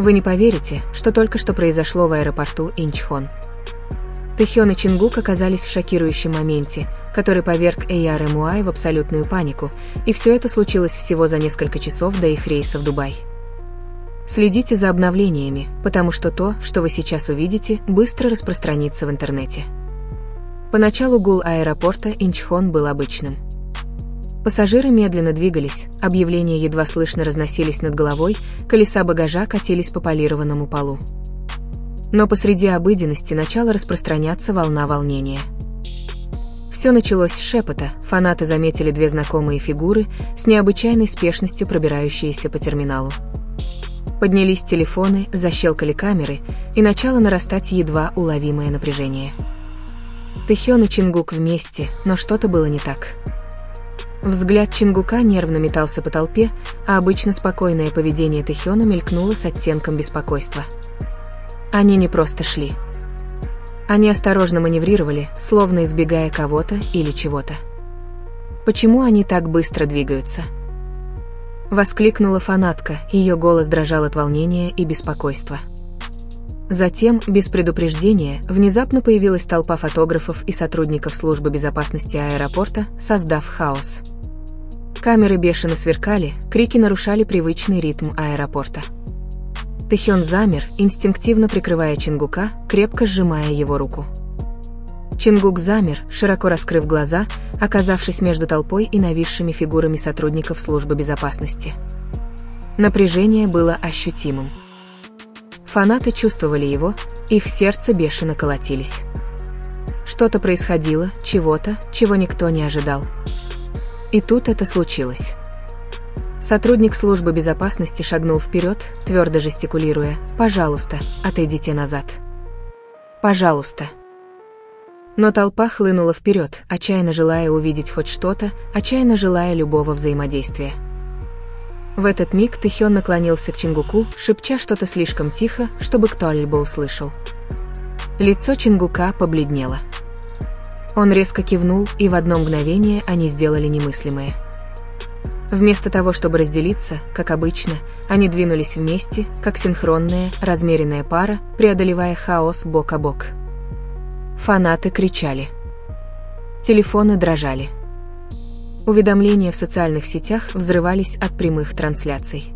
Вы не поверите, что только что произошло в аэропорту Инчхон. Тэхён и Чингук оказались в шокирующем моменте, который поверг AR MUI в абсолютную панику, и все это случилось всего за несколько часов до их рейса в Дубай. Следите за обновлениями, потому что то, что вы сейчас увидите, быстро распространится в интернете. Поначалу гул аэропорта Инчхон был обычным. Пассажиры медленно двигались, объявления едва слышно разносились над головой, колеса багажа катились по полированному полу. Но посреди обыденности начала распространяться волна волнения. Все началось с шепота, фанаты заметили две знакомые фигуры с необычайной спешностью пробирающиеся по терминалу. Поднялись телефоны, защелкали камеры, и начало нарастать едва уловимое напряжение. Тэхён и Чингук вместе, но что-то было не так. Взгляд Чингука нервно метался по толпе, а обычно спокойное поведение Тэхёна мелькнуло с оттенком беспокойства. Они не просто шли. Они осторожно маневрировали, словно избегая кого-то или чего-то. «Почему они так быстро двигаются?» Воскликнула фанатка, ее голос дрожал от волнения и беспокойства. Затем, без предупреждения, внезапно появилась толпа фотографов и сотрудников службы безопасности аэропорта, создав хаос. Камеры бешено сверкали, крики нарушали привычный ритм аэропорта. Тэхён замер, инстинктивно прикрывая Чингука, крепко сжимая его руку. Чингук замер, широко раскрыв глаза, оказавшись между толпой и нависшими фигурами сотрудников службы безопасности. Напряжение было ощутимым. Фанаты чувствовали его, их сердца бешено колотились. Что-то происходило, чего-то, чего никто не ожидал. И тут это случилось. Сотрудник службы безопасности шагнул вперед, твердо жестикулируя: «Пожалуйста, отойдите назад. Пожалуйста». Но толпа хлынула вперед, отчаянно желая увидеть хоть что-то, отчаянно желая любого взаимодействия. В этот миг Тэхён наклонился к Чингуку, шепча что-то слишком тихо, чтобы кто-либо услышал. Лицо Чингука побледнело. Он резко кивнул, и в одно мгновение они сделали немыслимое. Вместо того, чтобы разделиться, как обычно, они двинулись вместе, как синхронная, размеренная пара, преодолевая хаос бок о бок. Фанаты кричали. Телефоны дрожали. Уведомления в социальных сетях взрывались от прямых трансляций.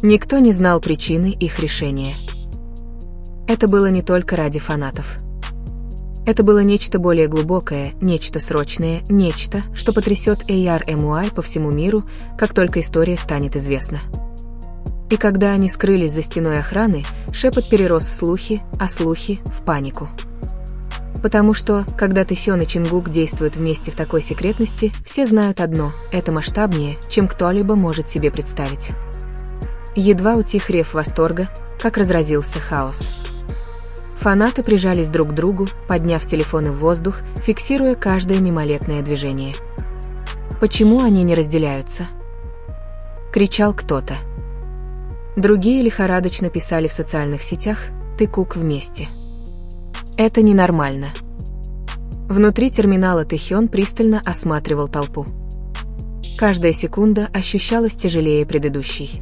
Никто не знал причины их решения. Это было не только ради фанатов. Это было нечто более глубокое, нечто срочное, нечто, что потрясет AR MUI по всему миру, как только история станет известна. И когда они скрылись за стеной охраны, шепот перерос в слухи, а слухи — в панику. Потому что, когда Тэхён и Чингук действуют вместе в такой секретности, все знают одно — это масштабнее, чем кто-либо может себе представить. Едва утих рев восторга, как разразился хаос. Фанаты прижались друг к другу, подняв телефоны в воздух, фиксируя каждое мимолетное движение. «Почему они не разделяются?» — кричал кто-то. Другие лихорадочно писали в социальных сетях: «Ты Кук вместе». Это ненормально. Внутри терминала Тэхён пристально осматривал толпу. Каждая секунда ощущалась тяжелее предыдущей.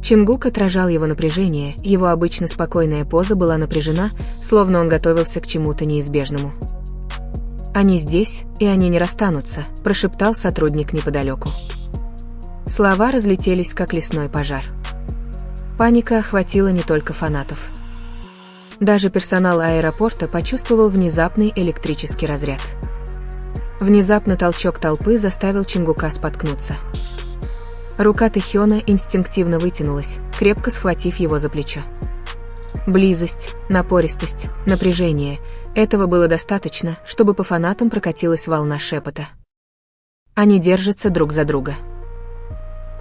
Чингук отражал его напряжение, его обычно спокойная поза была напряжена, словно он готовился к чему-то неизбежному. «Они здесь, и они не расстанутся», – прошептал сотрудник неподалеку. Слова разлетелись, как лесной пожар. Паника охватила не только фанатов. Даже персонал аэропорта почувствовал внезапный электрический разряд. Внезапно толчок толпы заставил Чингука споткнуться. Рука Тэхёна инстинктивно вытянулась, крепко схватив его за плечо. Близость, напористость, напряжение – этого было достаточно, чтобы по фанатам прокатилась волна шепота. Они держатся друг за друга.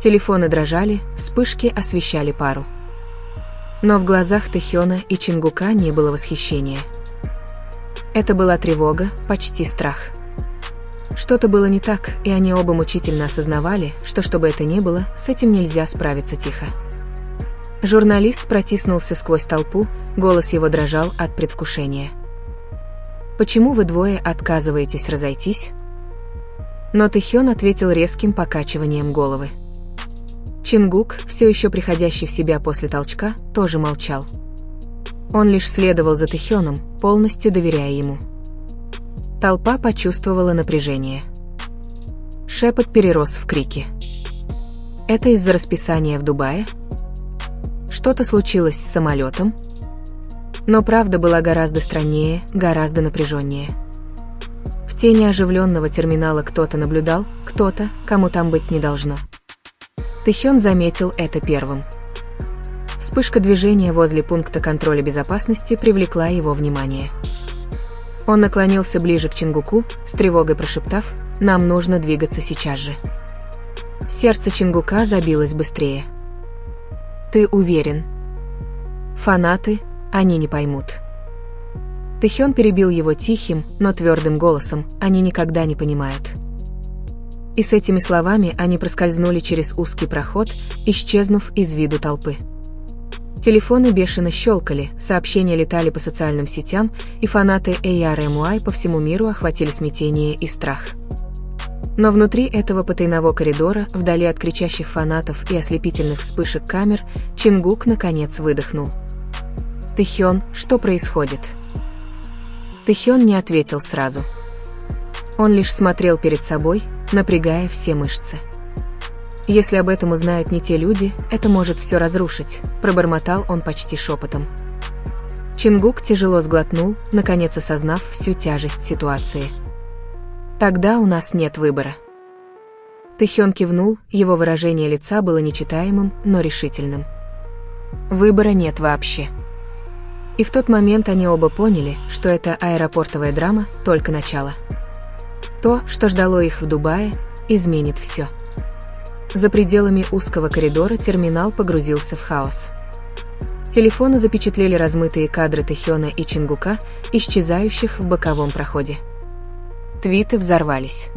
Телефоны дрожали, вспышки освещали пару. Но в глазах Тэхёна и Чингука не было восхищения. Это была тревога, почти страх. Что-то было не так, и они оба мучительно осознавали, что бы это ни было, с этим нельзя справиться тихо. Журналист протиснулся сквозь толпу, голос его дрожал от предвкушения. «Почему вы двое отказываетесь разойтись?» Но Тэхён ответил резким покачиванием головы. Чингук, все еще приходящий в себя после толчка, тоже молчал. Он лишь следовал за Тэхёном, полностью доверяя ему. Толпа почувствовала напряжение. Шепот перерос в крики. Это из-за расписания в Дубае? Что-то случилось с самолетом? Но правда была гораздо страннее, гораздо напряженнее. В тени оживленного терминала кто-то наблюдал, кто-то, кому там быть не должно. Тэхён заметил это первым. Вспышка движения возле пункта контроля безопасности привлекла его внимание. Он наклонился ближе к Чингуку, с тревогой прошептав: «Нам нужно двигаться сейчас же». Сердце Чингука забилось быстрее. «Ты уверен?» «Фанаты, они не поймут». Тэхён перебил его тихим, но твердым голосом: «Они никогда не понимают». И с этими словами они проскользнули через узкий проход, исчезнув из виду толпы. Телефоны бешено щелкали, сообщения летали по социальным сетям, и фанаты ARMY по всему миру охватили смятение и страх. Но внутри этого потайного коридора, вдали от кричащих фанатов и ослепительных вспышек камер, Чингук наконец выдохнул. «Тэхён, что происходит?» Тэхён не ответил сразу. Он лишь смотрел перед собой, напрягая все мышцы. «Если об этом узнают не те люди, это может все разрушить», – пробормотал он почти шепотом. Чингук тяжело сглотнул, наконец осознав всю тяжесть ситуации. «Тогда у нас нет выбора». Тэхён кивнул, его выражение лица было нечитаемым, но решительным. Выбора нет вообще. И в тот момент они оба поняли, что эта аэропортовая драма – только начало. То, что ждало их в Дубае, изменит все. За пределами узкого коридора терминал погрузился в хаос. Телефоны запечатлели размытые кадры Тэхёна и Чингука, исчезающих в боковом проходе. Твиты взорвались.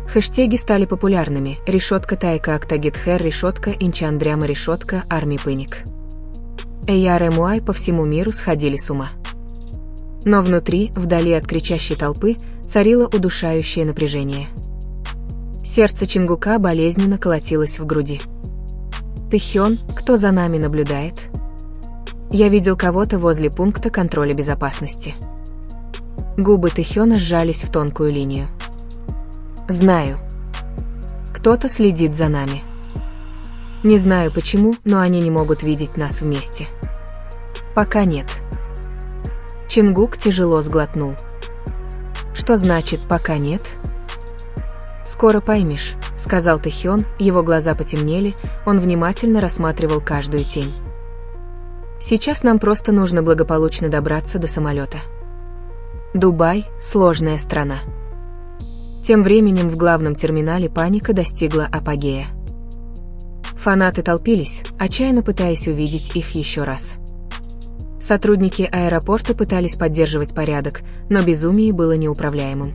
Хэштеги стали популярными: решетка Тайка Актагитхэр, решетка Инчандряма, решетка Арми Пыник. ARMY по всему миру сходили с ума. Но внутри, вдали от кричащей толпы, царило удушающее напряжение. Сердце Чингука болезненно колотилось в груди. «Тэхён, кто за нами наблюдает?» «Я видел кого-то возле пункта контроля безопасности». Губы Тэхёна сжались в тонкую линию. «Знаю. Кто-то следит за нами. Не знаю почему, но они не могут видеть нас вместе. Пока нет». Чингук тяжело сглотнул. «Что значит «пока нет»?» «Скоро поймешь», — сказал Тэхён, его глаза потемнели, он внимательно рассматривал каждую тень. «Сейчас нам просто нужно благополучно добраться до самолета. Дубай — сложная страна». Тем временем в главном терминале паника достигла апогея. Фанаты толпились, отчаянно пытаясь увидеть их еще раз. Сотрудники аэропорта пытались поддерживать порядок, но безумие было неуправляемым.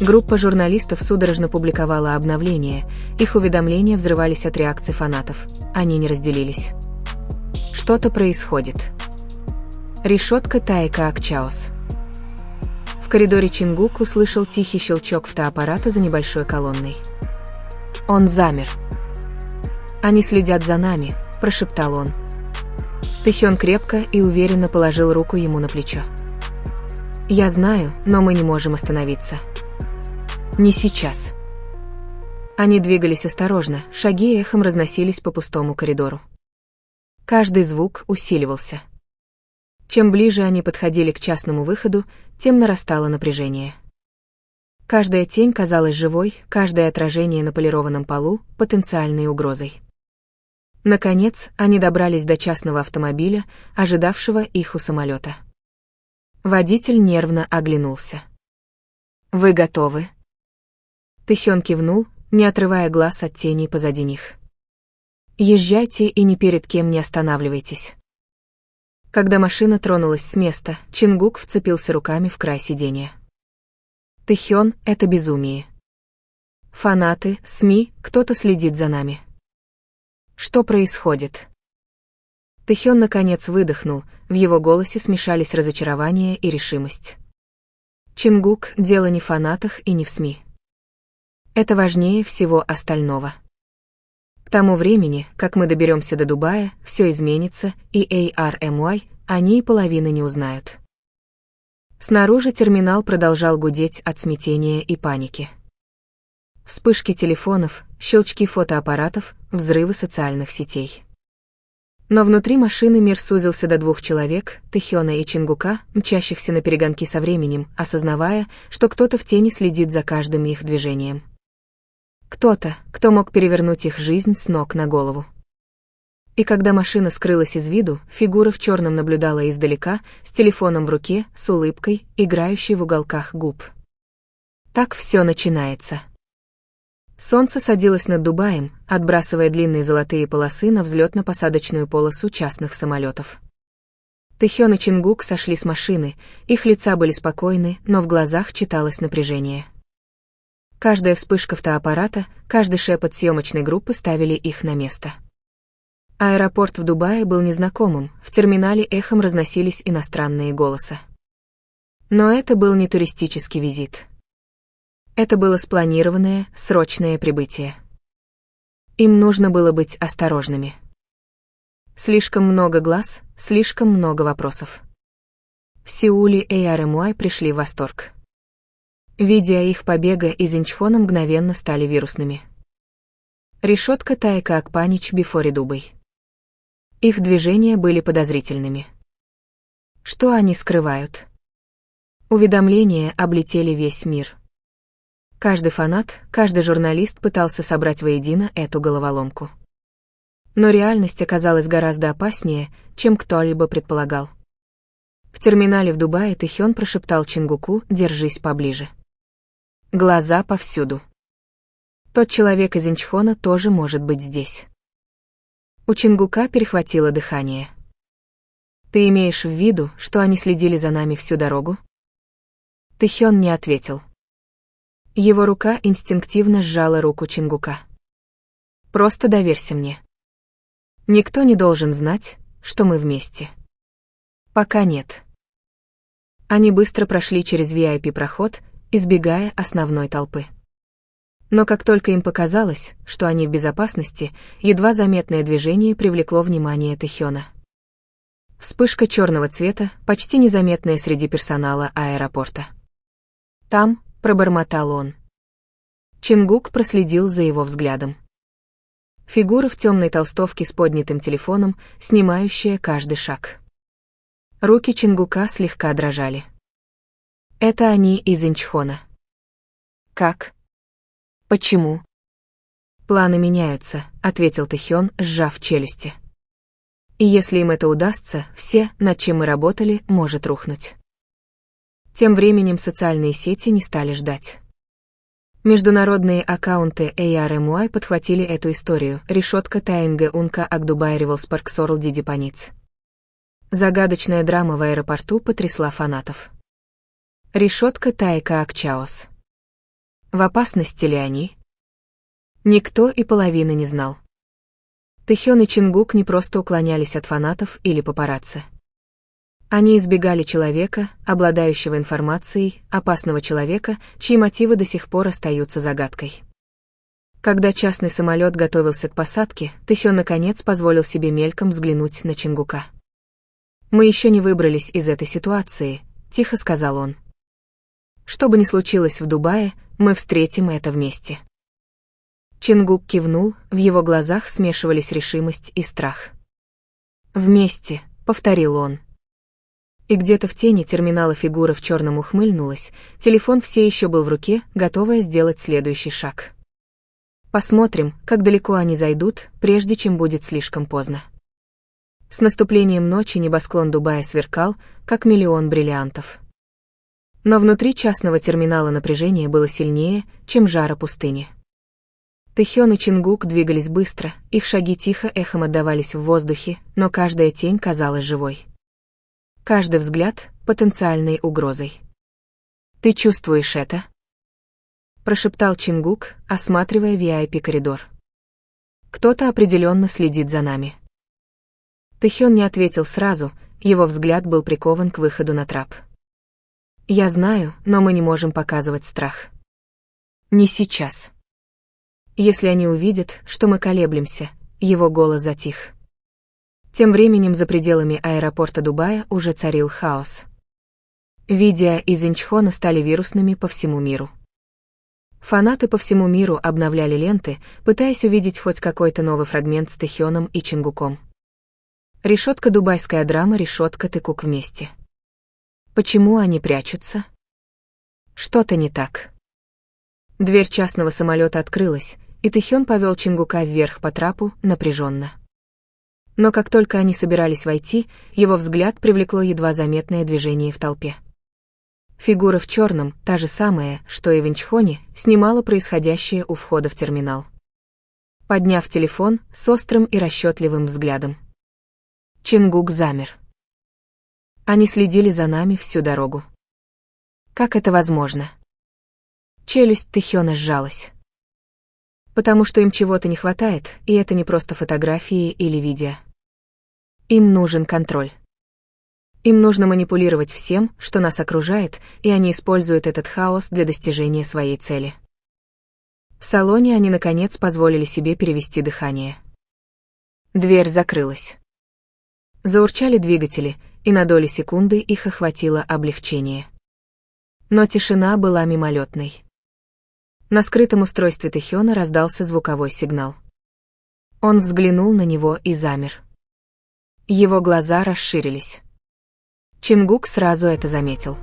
Группа журналистов судорожно публиковала обновления, их уведомления взрывались от реакций фанатов, они не разделились. Что-то происходит. Решетка Тайка Акчаос. В коридоре Чингук услышал тихий щелчок фотоаппарата за небольшой колонной. Он замер. «Они следят за нами», – прошептал он. Тэхён крепко и уверенно положил руку ему на плечо. «Я знаю, но мы не можем остановиться. Не сейчас». Они двигались осторожно, шаги эхом разносились по пустому коридору. Каждый звук усиливался. Чем ближе они подходили к частному выходу, тем нарастало напряжение. Каждая тень казалась живой, каждое отражение на полированном полу — потенциальной угрозой. Наконец, они добрались до частного автомобиля, ожидавшего их у самолета. Водитель нервно оглянулся. «Вы готовы?» Тэхён кивнул, не отрывая глаз от теней позади них. «Езжайте и ни перед кем не останавливайтесь». Когда машина тронулась с места, Чингук вцепился руками в край сиденья. «Тэхён, это безумие. Фанаты, СМИ, кто-то следит за нами. Что происходит?» Тэхён наконец выдохнул, в его голосе смешались разочарование и решимость. «Чингук, дело не в фанатах и не в СМИ. Это важнее всего остального. К тому времени, как мы доберемся до Дубая, все изменится, и ARMY они и половины не узнают. Снаружи терминал продолжал гудеть от смятения и паники. Вспышки телефонов, щелчки фотоаппаратов, взрывы социальных сетей. Но внутри машины мир сузился до 2 человек, Тэхёна и Чингука, мчащихся наперегонки со временем, осознавая, что кто-то в тени следит за каждым их движением. Кто-то, кто мог перевернуть их жизнь с ног на голову. И когда машина скрылась из виду, фигура в черном наблюдала издалека, с телефоном в руке, с улыбкой, играющей в уголках губ. Так все начинается. Солнце садилось над Дубаем, отбрасывая длинные золотые полосы на взлетно-посадочную полосу частных самолетов. Тэхён и Чингук сошли с машины, их лица были спокойны, но в глазах читалось напряжение. Каждая вспышка фотоаппарата, каждый шепот съемочной группы ставили их на место. Аэропорт в Дубае был незнакомым, в терминале эхом разносились иностранные голоса. Но это был не туристический визит. Это было спланированное, срочное прибытие. Им нужно было быть осторожными. Слишком много глаз, слишком много вопросов. В Сеуле ARMY пришли в восторг. Видео их побега из Инчхона мгновенно стали вирусными. Решетка Тайка Акпанич Бифори Дубай. Их движения были подозрительными. Что они скрывают? Уведомления облетели весь мир. Каждый фанат, каждый журналист пытался собрать воедино эту головоломку. Но реальность оказалась гораздо опаснее, чем кто-либо предполагал. В терминале в Дубае Тэхён прошептал Чингуку: «Держись поближе». Глаза повсюду. Тот человек из Инчхона тоже может быть здесь. У Чингука перехватило дыхание. «Ты имеешь в виду, что они следили за нами всю дорогу?» Тэхён не ответил. Его рука инстинктивно сжала руку Чингука. «Просто доверься мне. Никто не должен знать, что мы вместе. Пока нет». Они быстро прошли через VIP-проход, избегая основной толпы. Но как только им показалось, что они в безопасности, едва заметное движение привлекло внимание Тэхёна. Вспышка черного цвета, почти незаметная среди персонала аэропорта. «Там», — пробормотал он. Чингук проследил за его взглядом. Фигура в темной толстовке с поднятым телефоном, снимающая каждый шаг. Руки Чингука слегка дрожали. Это они из Инчхона. Как? Почему? Планы меняются, ответил Тэхён, сжав челюсти. И если им это удастся, все, над чем мы работали, может рухнуть. Тем временем социальные сети не стали ждать. Международные аккаунты ARMY подхватили эту историю. Решетка Таинге Унка Агдубай Ревелспарк Сорл Диди Паниц. Загадочная драма в аэропорту потрясла фанатов. Решетка Тайка Акчаос. В опасности ли они? Никто и половины не знал. Тэхён и Чингук не просто уклонялись от фанатов или папарацци. Они избегали человека, обладающего информацией, опасного человека, чьи мотивы до сих пор остаются загадкой. Когда частный самолет готовился к посадке, Тэхён наконец позволил себе мельком взглянуть на Чингука. «Мы еще не выбрались из этой ситуации», — тихо сказал он. «Что бы ни случилось в Дубае, мы встретим это вместе». Чингук кивнул, в его глазах смешивались решимость и страх. «Вместе», — повторил он. И где-то в тени терминала фигура в черном ухмыльнулась, телефон все еще был в руке, готовая сделать следующий шаг. Посмотрим, как далеко они зайдут, прежде чем будет слишком поздно. С наступлением ночи небосклон Дубая сверкал, как миллион бриллиантов. Но внутри частного терминала напряжение было сильнее, чем жара пустыни. Тэхён и Чингук двигались быстро, их шаги тихо эхом отдавались в воздухе, но каждая тень казалась живой. Каждый взгляд — потенциальной угрозой. «Ты чувствуешь это?» — прошептал Чингук, осматривая VIP-коридор. «Кто-то определенно следит за нами». Тэхён не ответил сразу, его взгляд был прикован к выходу на трап. «Я знаю, но мы не можем показывать страх. Не сейчас. Если они увидят, что мы колеблемся, его голос затих. Тем временем за пределами аэропорта Дубая уже царил хаос. Видео из Инчхона стали вирусными по всему миру. Фанаты по всему миру обновляли ленты, пытаясь увидеть хоть какой-то новый фрагмент с Тэхёном и Чингуком. Решетка дубайская драма, решетка Тэкук вместе. Почему они прячутся? Что-то не так. Дверь частного самолета открылась, и Тэхён повел Чингука вверх по трапу, напряженно. Но как только они собирались войти, его взгляд привлекло едва заметное движение в толпе. Фигура в черном, та же самая, что и в Инчхоне, снимала происходящее у входа в терминал. Подняв телефон с острым и расчетливым взглядом, Чингук замер. Они следили за нами всю дорогу. Как это возможно? Челюсть Тэхёна сжалась. Потому что им чего-то не хватает, и это не просто фотографии или видео. Им нужен контроль. Им нужно манипулировать всем, что нас окружает, и они используют этот хаос для достижения своей цели. В салоне они, наконец, позволили себе перевести дыхание. Дверь закрылась. Заурчали двигатели, и на долю секунды их охватило облегчение. Но тишина была мимолетной. На скрытом устройстве Тэхёна раздался звуковой сигнал. Он взглянул на него и замер. Его глаза расширились. Чингук сразу это заметил.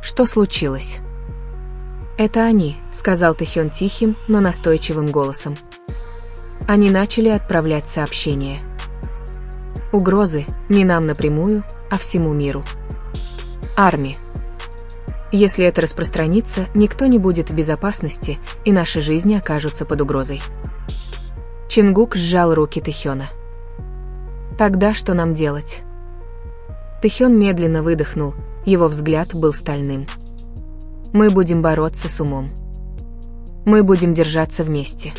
Что случилось? «Это они», — сказал Тэхён тихим, но настойчивым голосом. Они начали отправлять сообщения. Угрозы не нам напрямую, а всему миру. Армии. Если это распространится, никто не будет в безопасности, и наши жизни окажутся под угрозой. Чингук сжал руки Тэхёна. Тогда что нам делать? Тэхён медленно выдохнул, его взгляд был стальным. Мы будем бороться с умом. Мы будем держаться вместе.